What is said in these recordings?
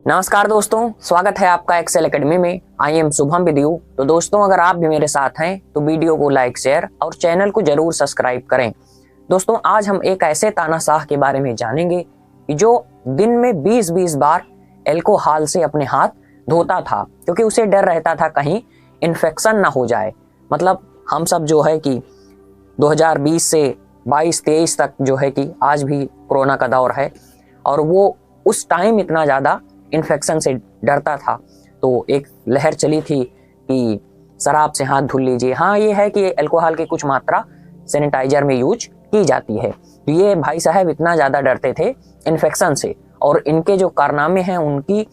नमस्कार दोस्तों, स्वागत है आपका एक्सेल एकेडमी में। I am Shubham with you. तो दोस्तों, अगर आप भी मेरे साथ हैं तो वीडियो को लाइक, शेयर और चैनल को जरूर सब्सक्राइब करें। दोस्तों, आज हम एक ऐसे तानाशाह के बारे में जानेंगे कि जो दिन में 20-20 बार एल्कोहल से अपने हाथ धोता था, क्योंकि उसे डर रहता था कहीं इन्फेक्शन ना हो जाए। मतलब हम सब जो है कि 2020 से 22-23 तक जो है कि आज भी कोरोना का दौर है, और वो उस टाइम इतना ज़्यादा इन्फेक्शन से डरता था। तो एक लहर चली थी कि शराब से हाथ धुल लीजिए। हाँ, ये है कि अल्कोहल की कुछ मात्रा सैनिटाइजर में यूज की जाती है। तो ये भाई साहब इतना ज़्यादा डरते थे इन्फेक्शन से, और इनके जो कारनामे हैं उनकी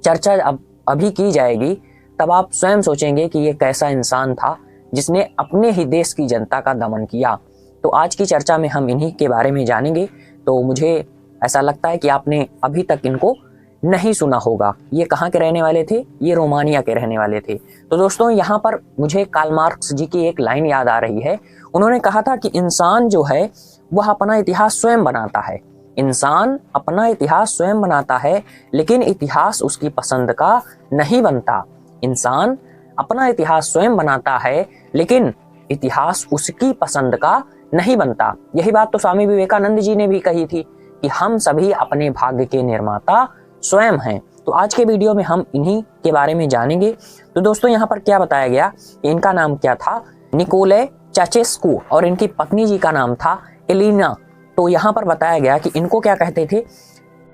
चर्चा अब अभी की जाएगी। तब आप स्वयं सोचेंगे कि ये कैसा इंसान था जिसने अपने ही देश की जनता का दमन किया। तो आज की चर्चा में हम इन्हीं के बारे में जानेंगे। तो मुझे ऐसा लगता है कि आपने अभी तक इनको नहीं सुना होगा। ये कहाँ के रहने वाले थे? ये रोमानिया के रहने वाले थे। तो दोस्तों, यहाँ पर मुझे कार्ल मार्क्स जी की एक लाइन याद आ रही है। उन्होंने कहा था कि इंसान जो है वह अपना इतिहास स्वयं बनाता है। इंसान अपना इतिहास स्वयं बनाता है, लेकिन इतिहास उसकी पसंद का नहीं बनता। इंसान अपना इतिहास स्वयं बनाता है, लेकिन इतिहास उसकी पसंद का नहीं बनता। यही बात तो स्वामी विवेकानंद जी ने भी कही थी कि हम सभी अपने भाग्य के निर्माता स्वयं हैं। तो आज के वीडियो में हम इन्हीं के बारे में जानेंगे। तो दोस्तों, यहाँ पर क्या बताया गया, इनका नाम क्या था? निकोले चाचेस्कू, और इनकी पत्नी जी का नाम था एलिना। तो यहाँ पर बताया गया कि इनको क्या कहते थे?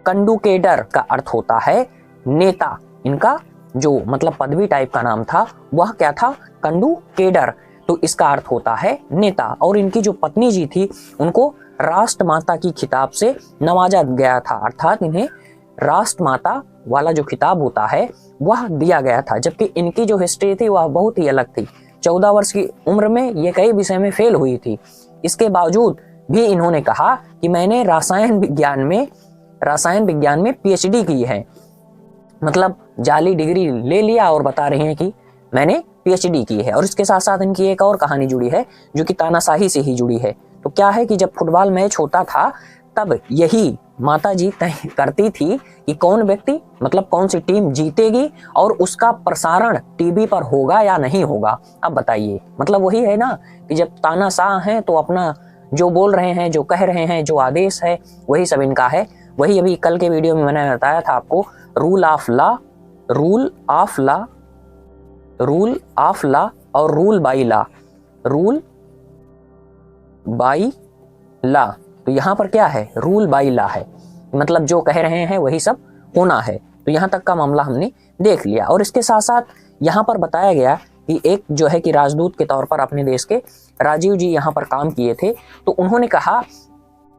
कंडुकेटर का अर्थ होता है नेता। इनका जो मतलब पदवी टाइप का नाम था वह क्या था? कंडुकेटर। तो इसका अर्थ होता है नेता। और इनकी जो पत्नी जी थी उनको राष्ट्रमाता की खिताब से नवाजा गया था, अर्थात इन्हें राष्ट्रमाता वाला जो खिताब होता है वह दिया गया था। जबकि इनकी जो हिस्ट्री थी वह बहुत ही अलग थी। 14 वर्ष की उम्र में ये कई विषय में फेल हुई थी। इसके बावजूद भी इन्होंने कहा कि मैंने रसायन विज्ञान में पीएचडी की है। मतलब जाली डिग्री ले लिया और बता रहे हैं कि मैंने पीएचडी की है। और इसके साथ साथ इनकी एक और कहानी जुड़ी है जो कि तानाशाही से ही जुड़ी है। तो क्या है कि जब फुटबॉल मैच होता था तब यही माता जी तय करती थी कि कौन व्यक्ति मतलब कौन सी टीम जीतेगी और उसका प्रसारण टीवी पर होगा या नहीं होगा। अब बताइए, मतलब वही है ना कि जब तानाशाह हैं तो अपना जो बोल रहे हैं, जो कह रहे हैं, जो आदेश है वही सब इनका है। वही अभी कल के वीडियो में मैंने बताया था आपको, रूल ऑफ ला और रूल बाई ला। तो यहाँ पर क्या है? रूल बाई ला है, मतलब जो कह रहे हैं वही सब होना है। तो यहाँ तक का मामला हमने देख लिया। और इसके साथ साथ यहाँ पर बताया गया कि एक जो है कि राजदूत के तौर पर अपने देश के राजीव जी यहाँ पर काम किए थे। तो उन्होंने कहा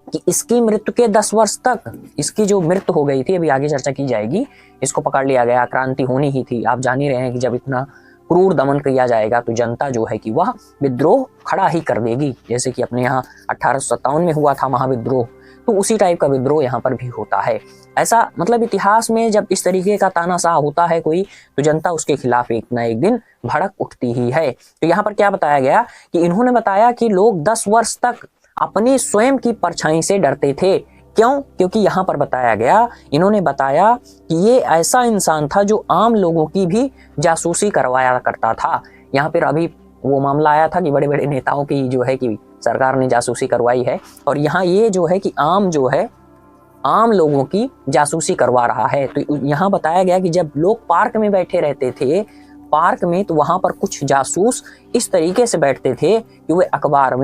कि इसकी मृत्यु के 10 वर्ष तक, इसकी जो मृत्यु हो गई थी, अभी आगे चर्चा की जाएगी, इसको पकड़ लिया गया, क्रांति होनी ही थी। आप जान ही रहे हैं कि जब इतना क्रूर दमन किया जाएगा तो जनता जो है कि वह विद्रोह खड़ा ही कर देगी। जैसे कि अपने यहाँ 1857 में हुआ था महाविद्रोह, तो उसी टाइप का विद्रोह यहाँ पर भी होता है। ऐसा मतलब इतिहास में जब इस तरीके का तानाशाह होता है कोई, तो जनता उसके खिलाफ एक ना एक दिन भड़क उठती ही है। तो यहाँ पर क्या बताया गया कि इन्होंने बताया कि लोग 10 वर्ष तक अपनी स्वयं की परछाई से डरते थे। क्यों? क्योंकि यहाँ पर बताया गया, इन्होंने बताया कि ये ऐसा इंसान था जो आम लोगों की भी जासूसी करवाया करता था। यहाँ पर अभी वो मामला आया था कि बड़े बड़े नेताओं की जो है कि सरकार ने जासूसी करवाई है, और यहाँ ये जो है कि आम लोगों की जासूसी करवा रहा है। तो यहाँ बताया गया कि जब लोग पार्क में बैठे रहते थे, पार्क में, तो वहां पर कुछ जासूस इस तरीके से बैठते थे कि वे अखबार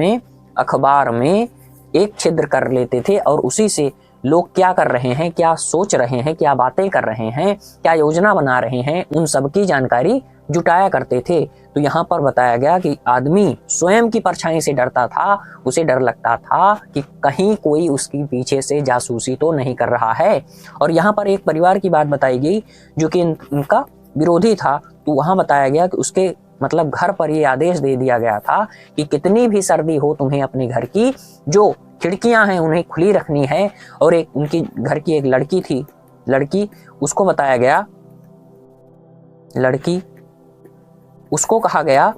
में एक छिद्र कर लेते थे, और उसी से लोग क्या कर रहे हैं, क्या सोच रहे हैं, क्या बातें कर रहे हैं, क्या योजना बना रहे हैं, उन सब की जानकारी जुटाया करते थे। तो यहाँ पर बताया गया कि आदमी स्वयं की परछाई से डरता था। उसे डर लगता था कि कहीं कोई उसकी पीछे से जासूसी तो नहीं कर रहा है। और यहाँ पर एक परिवार की बात बताई गई जो कि इनका विरोधी था। तो वहाँ बताया गया कि उसके मतलब घर पर ये आदेश दे दिया गया था कि कितनी भी सर्दी हो, तुम्हें अपने घर की जो खिड़कियां हैं उन्हें खुली रखनी है। और एक उनकी घर की एक लड़की थी, उसको बताया गया, उसको कहा गया,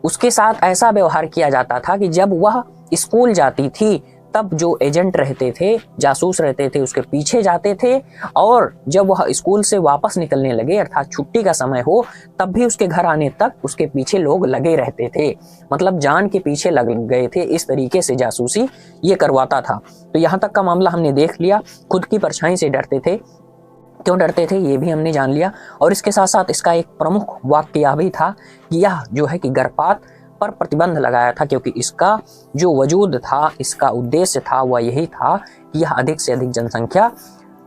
उसके साथ ऐसा व्यवहार किया जाता था कि जब वह स्कूल जाती थी तब जो एजेंट रहते थे, जासूस रहते थे, उसके पीछे जाते थे और जब वह स्कूल से वापस निकलने लगे अर्थात छुट्टी का समय हो तब भी उसके घर आने तक उसके पीछे लोग लगे रहते थे, मतलब जान के पीछे लग गए थे। इस तरीके से जासूसी ये करवाता था। तो यहाँ तक का मामला हमने देख लिया। खुद की परछाई से डरते थे, क्यों डरते थे ये भी हमने जान लिया। और इसके साथ साथ इसका एक प्रमुख वाक्य यह भी था कि यह जो है कि गर्भपात पर प्रतिबंध लगाया था, क्योंकि इसका जो वजूद था, इसका उद्देश्य था वह यही था कि यह अधिक से अधिक जनसंख्या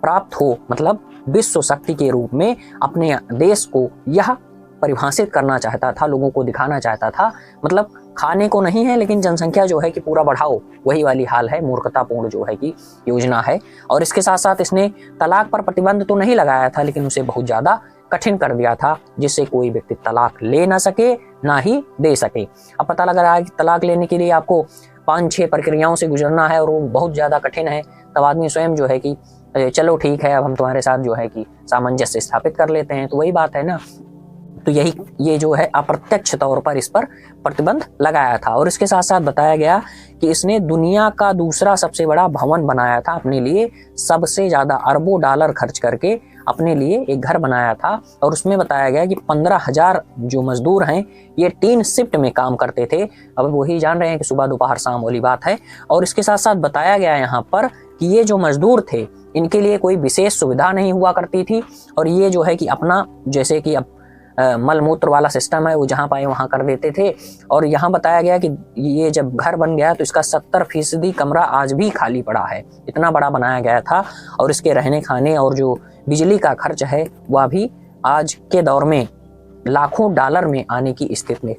प्राप्त हो, मतलब विश्व शक्ति के रूप में अपने देश को यह परिभाषित करना चाहता था, लोगों को दिखाना चाहता था। मतलब खाने को नहीं है लेकिन जनसंख्या जो है कि पूरा बढ़ाओ, वही वाली हाल है, मूर्खतापूर्ण जो है कि योजना है। और इसके साथ साथ इसने तलाक पर प्रतिबंध तो नहीं लगाया था लेकिन उसे बहुत ज़्यादा कठिन कर दिया था, जिससे कोई व्यक्ति तलाक ले ना सके ना ही दे सके। अब पता लग रहा है कि तलाक लेने के लिए आपको 5-6 प्रक्रियाओं से गुजरना है और वो बहुत ज़्यादा कठिन है। तब आदमी स्वयं जो है कि चलो ठीक है, अब हम तुम्हारे साथ जो है कि सामंजस्य स्थापित कर लेते हैं। तो वही बात है ना। तो ये जो है अप्रत्यक्ष तौर पर इस पर प्रतिबंध लगाया था। और इसके साथ साथ बताया गया कि इसने दुनिया का दूसरा सबसे बड़ा भवन बनाया था अपने लिए, सबसे ज़्यादा अरबों डॉलर खर्च करके अपने लिए एक घर बनाया था। और उसमें बताया गया कि 15,000 जो मजदूर हैं ये 3 शिफ्ट में काम करते थे। अब वही जान रहे हैं कि सुबह दोपहर शाम वाली बात है। और इसके साथ साथ बताया गया यहाँ पर कि ये जो मजदूर थे इनके लिए कोई विशेष सुविधा नहीं हुआ करती थी। और ये जो है कि अपना जैसे कि अब मल मूत्र वाला सिस्टम है वो जहाँ पाए वहाँ कर देते थे। और यहाँ बताया गया कि ये जब घर बन गया तो इसका 70% कमरा आज भी खाली पड़ा है, इतना बड़ा बनाया गया था। और इसके रहने खाने और जो बिजली का खर्च है वह भी आज के दौर में लाखों डॉलर में आने की स्थिति में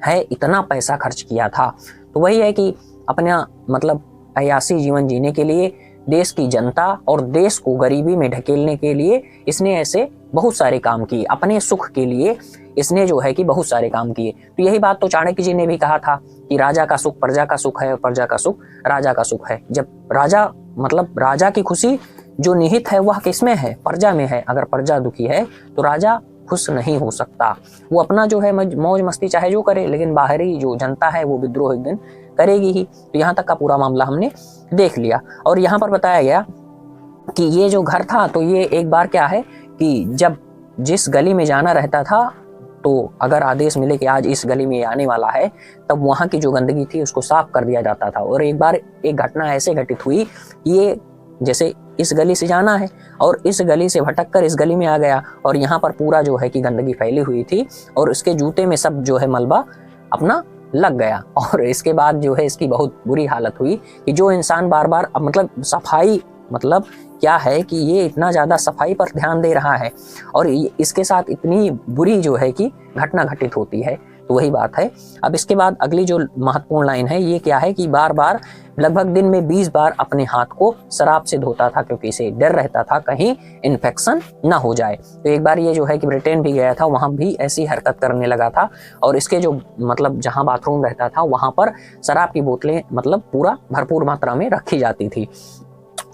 है, इतना पैसा खर्च किया था। तो वही है कि अपना मतलब अयासी जीवन जीने के लिए, देश की जनता और देश को गरीबी में ढकेलने के लिए इसने ऐसे बहुत सारे काम किए, अपने सुख के लिए इसने जो है कि बहुत सारे काम किए। तो यही बात तो चाणक्य जी ने भी कहा था कि राजा का सुख प्रजा का सुख है और प्रजा का सुख राजा का सुख है। जब राजा मतलब राजा की खुशी जो निहित है वह किसमें है? प्रजा में है। अगर प्रजा दुखी है तो राजा खुश नहीं हो सकता। वो अपना जो है मौज मस्ती चाहे जो करे, लेकिन बाहरी जो जनता है वो विद्रोह एक दिन करेगी ही। तो यहाँ तक का पूरा मामला हमने देख लिया। और यहाँ पर बताया गया कि ये जो घर था तो ये एक बार क्या है कि जब जिस गली में जाना रहता था तो अगर आदेश मिले कि आज इस गली में आने वाला है तब वहाँ की जो गंदगी थी उसको साफ कर दिया जाता था। और एक बार एक घटना ऐसे घटित हुई, ये जैसे इस गली से जाना है और इस गली से भटक कर इस गली में आ गया और यहाँ पर पूरा जो है कि गंदगी फैली हुई थी और उसके जूते में सब जो है मलबा अपना लग गया। और इसके बाद जो है इसकी बहुत बुरी हालत हुई कि जो इंसान बार बार मतलब सफाई मतलब क्या है कि ये इतना ज़्यादा सफाई पर ध्यान दे रहा है और इसके साथ इतनी बुरी जो है कि घटना घटित होती है। तो वही बात है। अब इसके बाद अगली जो महत्वपूर्ण लाइन है ये क्या है कि बार बार लगभग दिन में 20 बार अपने हाथ को शराब से धोता था, क्योंकि इसे डर रहता था कहीं इन्फेक्शन ना हो जाए। तो एक बार ये जो है कि ब्रिटेन भी गया था, वहाँ भी ऐसी हरकत करने लगा था और इसके जो मतलब जहाँ बाथरूम रहता था वहाँ पर शराब की बोतलें मतलब पूरा भरपूर मात्रा में रखी जाती थी।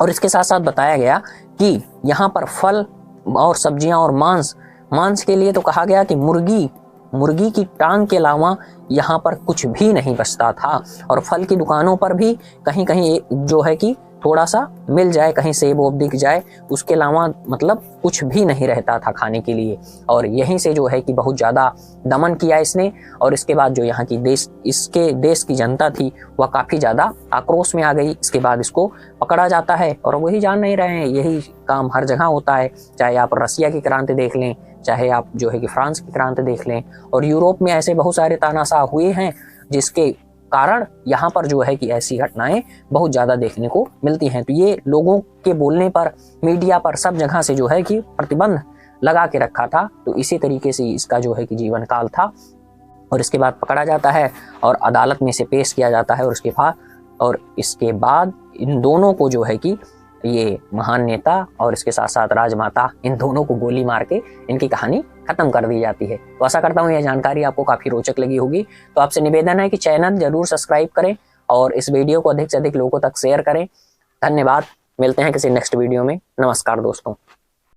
और इसके साथ साथ बताया गया कि यहाँ पर फल और सब्जियाँ और मांस के लिए तो कहा गया कि मुर्गी की टांग के अलावा यहाँ पर कुछ भी नहीं बचता था। और फल की दुकानों पर भी कहीं कहीं जो है कि थोड़ा सा मिल जाए, कहीं सेब वोब दिख जाए, उसके अलावा मतलब कुछ भी नहीं रहता था खाने के लिए। और यहीं से जो है कि बहुत ज़्यादा दमन किया इसने। और इसके बाद जो यहाँ की इसके देश की जनता थी वह काफ़ी ज़्यादा आक्रोश में आ गई। इसके बाद इसको पकड़ा जाता है और वही जान नहीं रहे हैं, यही काम हर जगह होता है। चाहे आप रसिया की क्रांति देख लें, चाहे आप जो है कि फ्रांस की क्रांति देख लें, और यूरोप में ऐसे बहुत सारे तानाशाह हुए हैं जिसके कारण यहाँ पर जो है कि ऐसी घटनाएं बहुत ज़्यादा देखने को मिलती हैं। तो ये लोगों के बोलने पर, मीडिया पर, सब जगह से जो है कि प्रतिबंध लगा के रखा था। तो इसी तरीके से इसका जो है कि जीवन काल था। और इसके बाद पकड़ा जाता है और अदालत में से पेश किया जाता है और इसके बाद इन दोनों को जो है कि ये महान नेता और इसके साथ साथ राजमाता, इन दोनों को गोली मार के इनकी कहानी खत्म कर दी जाती है। तो आशा करता हूँ यह जानकारी आपको काफ़ी रोचक लगी होगी। तो आपसे निवेदन है कि चैनल जरूर सब्सक्राइब करें और इस वीडियो को अधिक से अधिक लोगों तक शेयर करें। धन्यवाद। मिलते हैं किसी नेक्स्ट वीडियो में। नमस्कार दोस्तों।